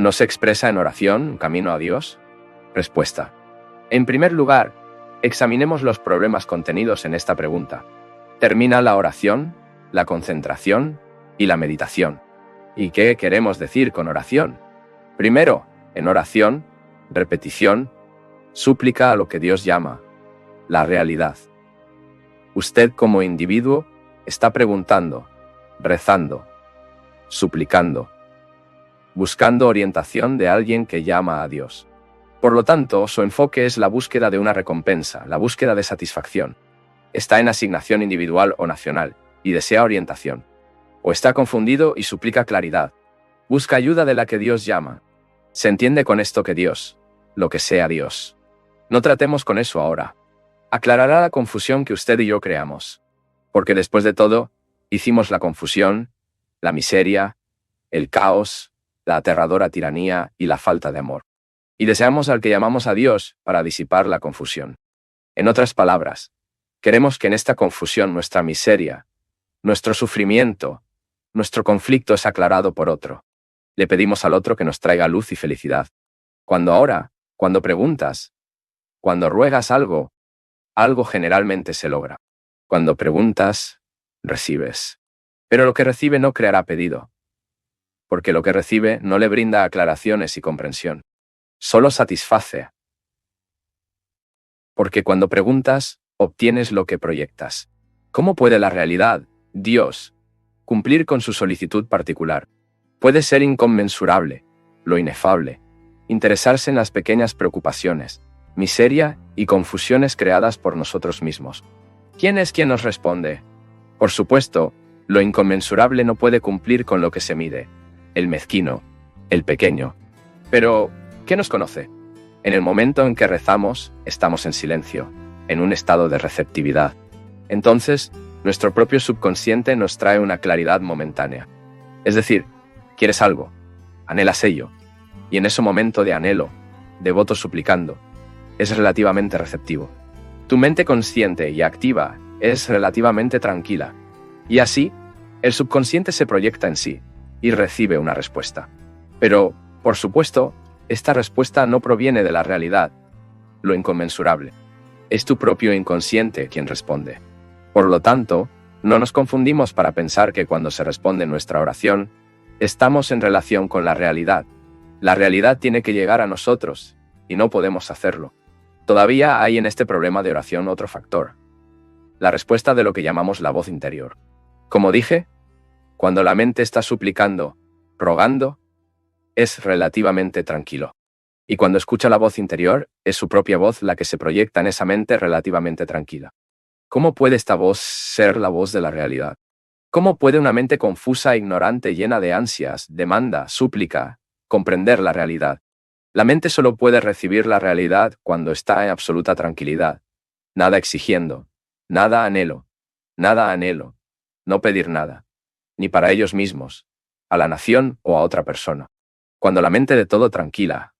¿No se expresa en oración, camino a Dios? Respuesta. En primer lugar, examinemos los problemas contenidos en esta pregunta. Termina la oración, la concentración y la meditación. ¿Y qué queremos decir con oración? Primero, en oración, repetición, súplica a lo que Dios llama la realidad. Usted como individuo está preguntando, rezando, suplicando, buscando orientación de alguien que llama a Dios. Por lo tanto, su enfoque es la búsqueda de una recompensa, la búsqueda de satisfacción. Está en asignación individual o nacional y desea orientación. O está confundido y suplica claridad. Busca ayuda de la que Dios llama. Se entiende con esto que Dios, lo que sea Dios. No tratemos con eso ahora. Aclarará la confusión que usted y yo creamos. Porque después de todo, hicimos la confusión, la miseria, el caos, la aterradora tiranía y la falta de amor. Y deseamos al que llamamos a Dios para disipar la confusión. En otras palabras, queremos que en esta confusión nuestra miseria, nuestro sufrimiento, nuestro conflicto es aclarado por otro. Le pedimos al otro que nos traiga luz y felicidad. Cuando preguntas, cuando ruegas algo generalmente se logra. Cuando preguntas, recibes. Pero lo que recibe no creará pedido, porque lo que recibe no le brinda aclaraciones y comprensión. Solo satisface. Porque cuando preguntas, obtienes lo que proyectas. ¿Cómo puede la realidad, Dios, cumplir con su solicitud particular? Puede ser inconmensurable, lo inefable, interesarse en las pequeñas preocupaciones, miseria y confusiones creadas por nosotros mismos. ¿Quién es quien nos responde? Por supuesto, lo inconmensurable no puede cumplir con lo que se mide, el mezquino, el pequeño. Pero, ¿qué nos conoce? En el momento en que rezamos, estamos en silencio, en un estado de receptividad. Entonces, nuestro propio subconsciente nos trae una claridad momentánea. Es decir, quieres algo, anhelas ello, y en ese momento de anhelo, devoto suplicando, es relativamente receptivo. Tu mente consciente y activa es relativamente tranquila, y así, el subconsciente se proyecta en sí y recibe una respuesta. Pero, por supuesto, esta respuesta no proviene de la realidad, lo inconmensurable. Es tu propio inconsciente quien responde. Por lo tanto, no nos confundimos para pensar que cuando se responde nuestra oración, estamos en relación con la realidad. La realidad tiene que llegar a nosotros, y no podemos hacerlo. Todavía hay en este problema de oración otro factor: la respuesta de lo que llamamos la voz interior. Como dije, cuando la mente está suplicando, rogando, es relativamente tranquilo. Y cuando escucha la voz interior, es su propia voz la que se proyecta en esa mente relativamente tranquila. ¿Cómo puede esta voz ser la voz de la realidad? ¿Cómo puede una mente confusa, ignorante, llena de ansias, demanda, súplica, comprender la realidad? La mente solo puede recibir la realidad cuando está en absoluta tranquilidad, nada exigiendo, nada anhelo, no pedir nada, ni para ellos mismos, a la nación o a otra persona. Cuando la mente de todo tranquila,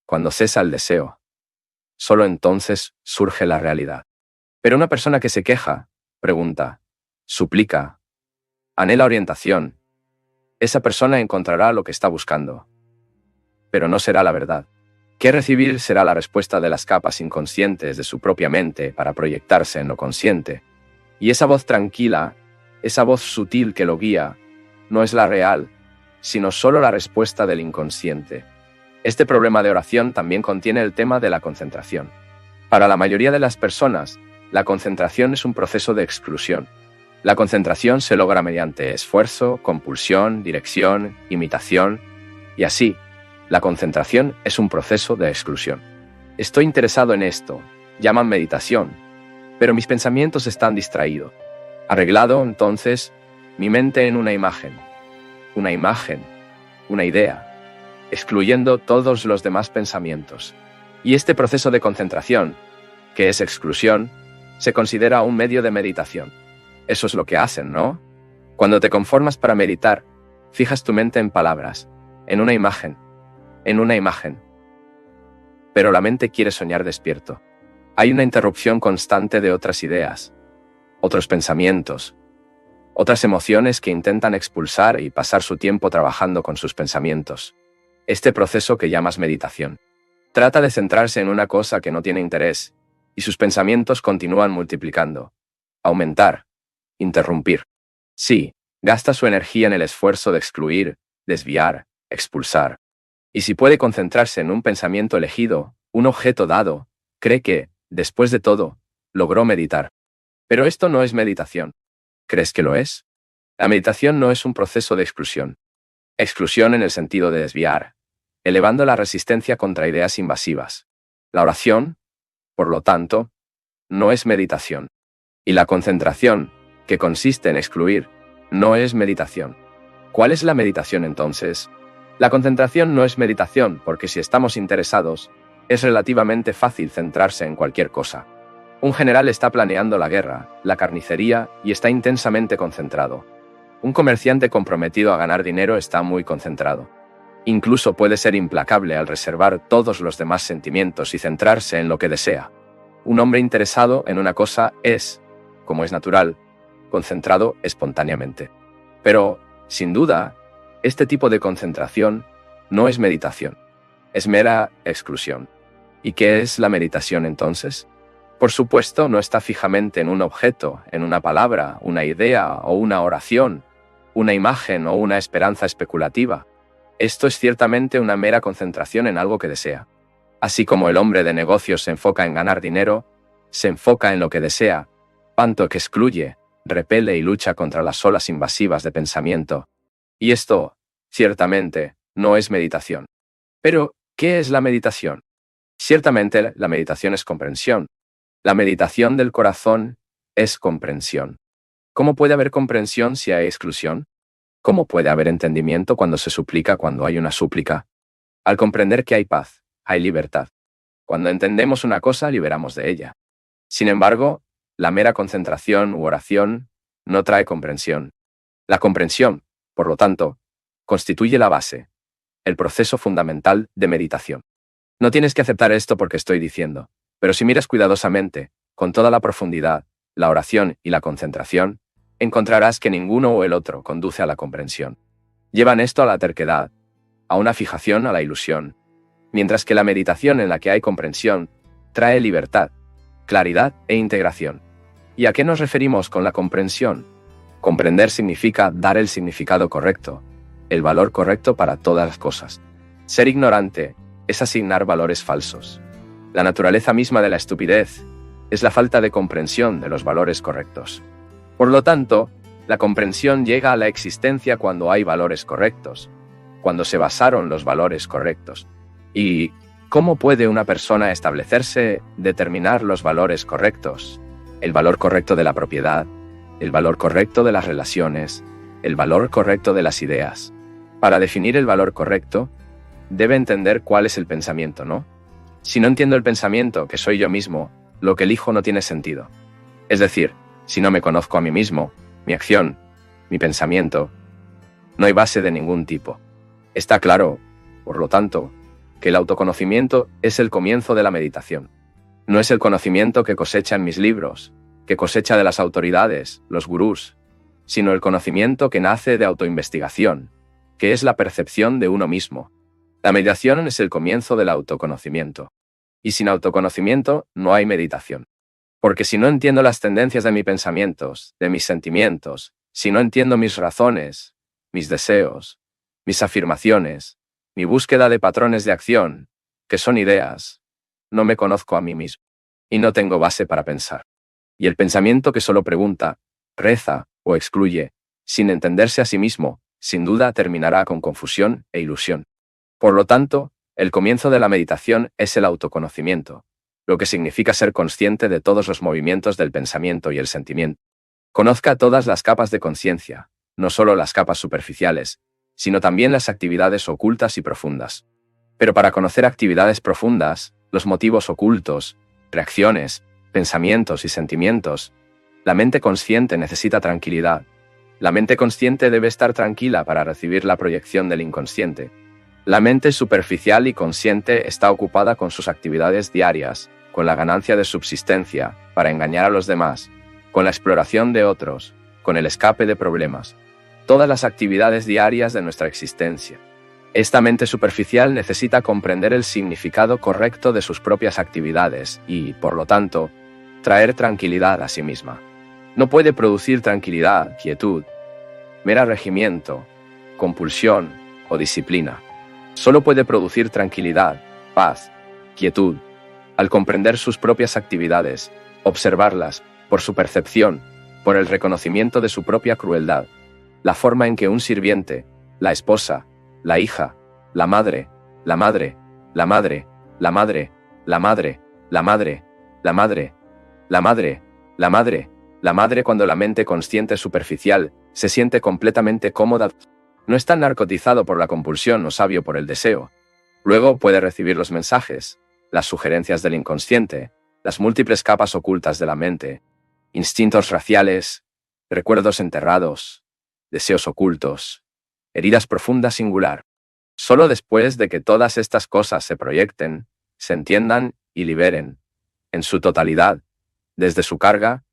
cuando cesa el deseo, solo entonces surge la realidad. Pero una persona que se queja, pregunta, suplica, anhela orientación, esa persona encontrará lo que está buscando. Pero no será la verdad. ¿Qué recibir será la respuesta de las capas inconscientes de su propia mente para proyectarse en lo consciente? Y esa voz tranquila, esa voz sutil que lo guía, no es la real, sino solo la respuesta del inconsciente. Este problema de oración también contiene el tema de la concentración. Para la mayoría de las personas, la concentración es un proceso de exclusión. La concentración se logra mediante esfuerzo, compulsión, dirección, imitación, y así, la concentración es un proceso de exclusión. Estoy interesado en esto, llaman meditación, pero mis pensamientos están distraídos. Arreglado, entonces, mi mente en una imagen, una idea, excluyendo todos los demás pensamientos. Y este proceso de concentración, que es exclusión, se considera un medio de meditación. Eso es lo que hacen, ¿no? Cuando te conformas para meditar, fijas tu mente en palabras, en una imagen. Pero la mente quiere soñar despierto. Hay una interrupción constante de otras ideas, otros pensamientos, otras emociones que intentan expulsar y pasar su tiempo trabajando con sus pensamientos. este proceso que llamas meditación. Trata de centrarse en una cosa que no tiene interés, y sus pensamientos continúan multiplicando, aumentar, interrumpir. Sí, gasta su energía en el esfuerzo de excluir, desviar, expulsar. Y si puede concentrarse en un pensamiento elegido, un objeto dado, cree que, después de todo, logró meditar. Pero esto no es meditación. ¿Crees que lo es? La meditación no es un proceso de exclusión. Exclusión en el sentido de desviar, elevando la resistencia contra ideas invasivas. La oración, por lo tanto, no es meditación. Y la concentración, que consiste en excluir, no es meditación. ¿Cuál es la meditación entonces? La concentración no es meditación porque si estamos interesados, es relativamente fácil centrarse en cualquier cosa. Un general está planeando la guerra, la carnicería y está intensamente concentrado. Un comerciante comprometido a ganar dinero está muy concentrado. Incluso puede ser implacable al reservar todos los demás sentimientos y centrarse en lo que desea. Un hombre interesado en una cosa es, como es natural, concentrado espontáneamente. Pero, sin duda, este tipo de concentración no es meditación. Es mera exclusión. ¿Y qué es la meditación entonces? Por supuesto, no está fijamente en un objeto, en una palabra, una idea o una oración, una imagen o una esperanza especulativa. Esto es ciertamente una mera concentración en algo que desea. Así como el hombre de negocios se enfoca en ganar dinero, se enfoca en lo que desea, tanto que excluye, repele y lucha contra las olas invasivas de pensamiento. Y esto, ciertamente, no es meditación. Pero, ¿qué es la meditación? Ciertamente, la meditación es comprensión. La meditación del corazón es comprensión. ¿Cómo puede haber comprensión si hay exclusión? ¿Cómo puede haber entendimiento cuando se suplica cuando hay una súplica? Al comprender que hay paz, hay libertad. Cuando entendemos una cosa, liberamos de ella. Sin embargo, la mera concentración u oración no trae comprensión. La comprensión, por lo tanto, constituye la base, el proceso fundamental de meditación. No tienes que aceptar esto porque estoy diciendo, pero si miras cuidadosamente, con toda la profundidad, la oración y la concentración, encontrarás que ninguno o el otro conduce a la comprensión. Llevan esto a la terquedad, a una fijación a la ilusión, mientras que la meditación en la que hay comprensión trae libertad, claridad e integración. ¿Y a qué nos referimos con la comprensión? Comprender significa dar el significado correcto, el valor correcto para todas las cosas. Ser ignorante es asignar valores falsos. La naturaleza misma de la estupidez es la falta de comprensión de los valores correctos. Por lo tanto, la comprensión llega a la existencia cuando hay valores correctos, cuando se basaron los valores correctos. ¿Y cómo puede una persona establecerse, determinar los valores correctos? El valor correcto de la propiedad, el valor correcto de las relaciones, el valor correcto de las ideas. Para definir el valor correcto, debe entender cuál es el pensamiento, ¿no? Si no entiendo el pensamiento, que soy yo mismo, lo que elijo no tiene sentido. Es decir, si no me conozco a mí mismo, mi acción, mi pensamiento, no hay base de ningún tipo. Está claro, por lo tanto, que el autoconocimiento es el comienzo de la meditación. No es el conocimiento que cosecha en mis libros, que cosecha de las autoridades, los gurús, sino el conocimiento que nace de autoinvestigación, que es la percepción de uno mismo. La meditación es el comienzo del autoconocimiento. Y sin autoconocimiento no hay meditación. Porque si no entiendo las tendencias de mis pensamientos, de mis sentimientos, si no entiendo mis razones, mis deseos, mis afirmaciones, mi búsqueda de patrones de acción, que son ideas, no me conozco a mí mismo. Y no tengo base para pensar. Y el pensamiento que solo pregunta, reza o excluye, sin entenderse a sí mismo, sin duda terminará con confusión e ilusión. Por lo tanto, el comienzo de la meditación es el autoconocimiento, lo que significa ser consciente de todos los movimientos del pensamiento y el sentimiento. Conozca todas las capas de conciencia, no solo las capas superficiales, sino también las actividades ocultas y profundas. Pero para conocer actividades profundas, los motivos ocultos, reacciones, pensamientos y sentimientos, la mente consciente necesita tranquilidad. La mente consciente debe estar tranquila para recibir la proyección del inconsciente. La mente superficial y consciente está ocupada con sus actividades diarias, con la ganancia de subsistencia, para engañar a los demás, con la exploración de otros, con el escape de problemas. Todas las actividades diarias de nuestra existencia. Esta mente superficial necesita comprender el significado correcto de sus propias actividades y, por lo tanto, traer tranquilidad a sí misma. No puede producir tranquilidad, quietud, mera regimiento, compulsión o disciplina. Solo puede producir tranquilidad, paz, quietud, al comprender sus propias actividades, observarlas, por su percepción, por el reconocimiento de su propia crueldad, la forma en que un sirviente, la esposa, la hija, la madre, la madre, la madre, la madre, la madre, la madre, la madre, la madre, la madre, la madre cuando la mente consciente superficial se siente completamente cómoda, no está narcotizado por la compulsión o sabio por el deseo. Luego puede recibir los mensajes, las sugerencias del inconsciente, las múltiples capas ocultas de la mente, instintos raciales, recuerdos enterrados, deseos ocultos, heridas profundas singular. Solo después de que todas estas cosas se proyecten, se entiendan y liberen, en su totalidad, desde su carga,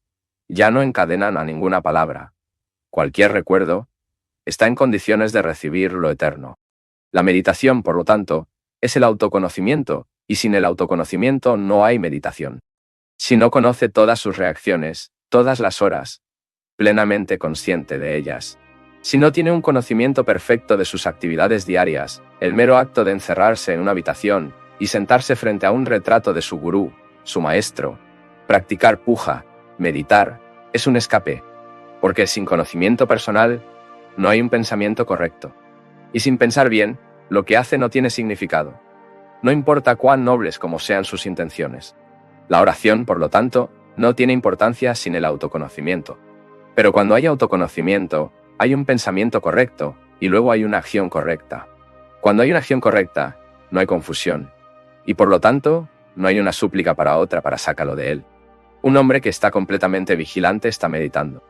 ya no encadenan a ninguna palabra. Cualquier recuerdo está en condiciones de recibir lo eterno. La meditación, por lo tanto, es el autoconocimiento, y sin el autoconocimiento no hay meditación. Si no conoce todas sus reacciones, todas las horas, plenamente consciente de ellas, si no tiene un conocimiento perfecto de sus actividades diarias, el mero acto de encerrarse en una habitación y sentarse frente a un retrato de su gurú, su maestro, practicar puja, meditar, es un escape, porque sin conocimiento personal no hay un pensamiento correcto. Y sin pensar bien, lo que hace no tiene significado. No importa cuán nobles como sean sus intenciones. La oración, por lo tanto, no tiene importancia sin el autoconocimiento. Pero cuando hay autoconocimiento, hay un pensamiento correcto y luego hay una acción correcta. Cuando hay una acción correcta, no hay confusión. Y por lo tanto, no hay una súplica para otra para sácalo de él. Un hombre que está completamente vigilante está meditando.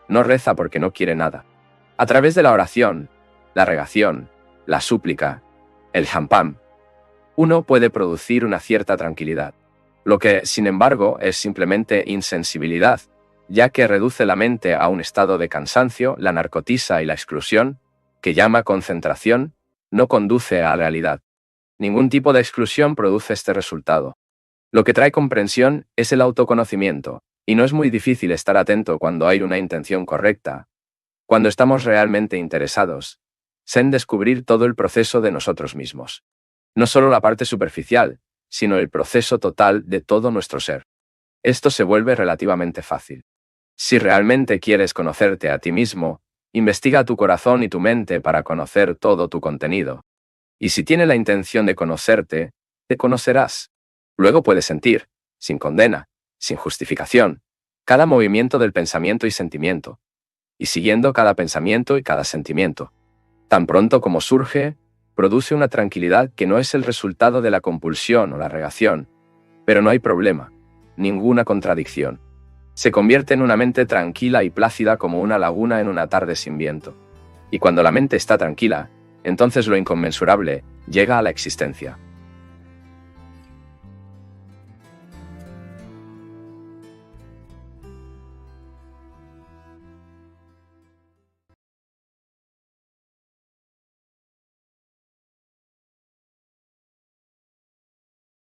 No reza porque no quiere nada. A través de la oración, la regación, la súplica, el champán, uno puede producir una cierta tranquilidad. Lo que, sin embargo, es simplemente insensibilidad, ya que reduce la mente a un estado de cansancio, la narcotiza y la exclusión, que llama concentración, no conduce a la realidad. Ningún tipo de exclusión produce este resultado. Lo que trae comprensión es el autoconocimiento, y no es muy difícil estar atento cuando hay una intención correcta. Cuando estamos realmente interesados en descubrir todo el proceso de nosotros mismos. No solo la parte superficial, sino el proceso total de todo nuestro ser. Esto se vuelve relativamente fácil. Si realmente quieres conocerte a ti mismo, investiga tu corazón y tu mente para conocer todo tu contenido. Y si tienes la intención de conocerte, te conocerás. Luego puedes sentir, sin condena, sin justificación, cada movimiento del pensamiento y sentimiento, y siguiendo cada pensamiento y cada sentimiento. Tan pronto como surge, produce una tranquilidad que no es el resultado de la compulsión o la regación, pero no hay problema, ninguna contradicción. Se convierte en una mente tranquila y plácida como una laguna en una tarde sin viento. Y cuando la mente está tranquila, entonces lo inconmensurable llega a la existencia.